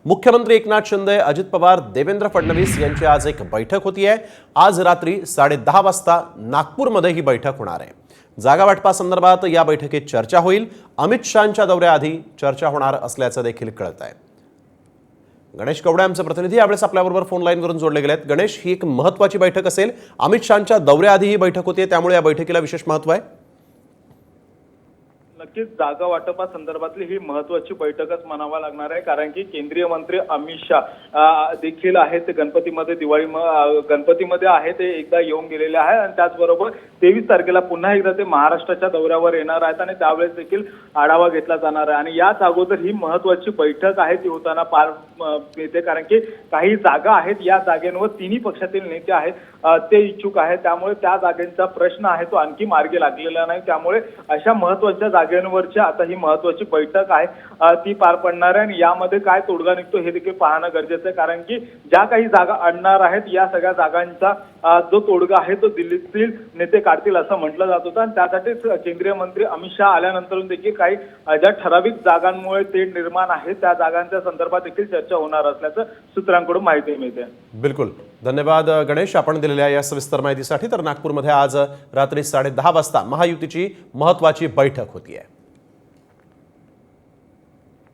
मुख्यमंत्री एकनाथ शिंदे, अजित पवार, देवेंद्र फडणवीस यांची आज एक बैठक होतीये। आज रात्री 10:30 वाजता नागपूरमध्ये ही बैठक होणार आहे। जागा वाटपासंदर्भात या बैठकीत चर्चा होईल। अमित शहांच्या दौऱ्याआधी चर्चा होणार असल्याचं देखील कळत आहे। गणेश कवडे आमचे प्रतिनिधी यावेळेस आपल्याबरोबर फोन लाईनवरून जोडले गेलेत। गणेश, ही एक महत्त्वाची बैठक असेल। अमित शहांच्या दौऱ्याआधी ही बैठक होतीये, त्यामुळे या बैठकीला विशेष महत्त्व आहे। नक्कीच जागा वाटपासंदर्भातली ही महत्त्वाची बैठकच म्हणावा लागणार आहे, कारण की केंद्रीय मंत्री अमित शहा देखील आहेत ते गणपतीमध्ये आहे ते एकदा येऊन गेलेले आहे आणि त्याचबरोबर 23 तारखेला पुन्हा एकदा ते महाराष्ट्राच्या दौऱ्यावर येणार आहेत आणि त्यावेळेस देखील आढावा घेतला जाणार आहे। आणि याच अगोदर ही महत्त्वाची बैठक आहे ती होताना पार येते, कारण की काही जागा आहेत, या जागेंवर तिन्ही पक्षातील नेते आहेत ते इच्छुक आहेत, त्यामुळे त्या जागेचा प्रश्न आहे तो आणखी मार्गी लागलेला नाही। त्यामुळे अशा महत्त्वाच्या जागेंवरची आता ही महत्त्वाची बैठक आहे ती पार पडणार आहे आणि यामध्ये काय तोडगा निघतो हे देखील पाहणं गरजेचं आहे, कारण की ज्या काही जागा आणणार आहेत या सगळ्या जागांचा जो तोडगा आहे तो दिल्लीतील नेते काढतील असं म्हटलं जात होतं आणि त्यासाठीच केंद्रीय मंत्री अमित शहा आल्यानंतर देखील काही ज्या ठराविक जागांमुळे तेढ निर्माण आहे त्या जागांच्या संदर्भात देखील चर्चा होणार असल्याचं सूत्रांकडून माहिती मिळते। बिलकुल, धन्यवाद गणेश आपण दिलेल्या या सविस्तर माहितीसाठी। तर नागपूरमध्ये आज रात्री 10:30 वाजता महायुतीची महत्त्वाची बैठक होतीये।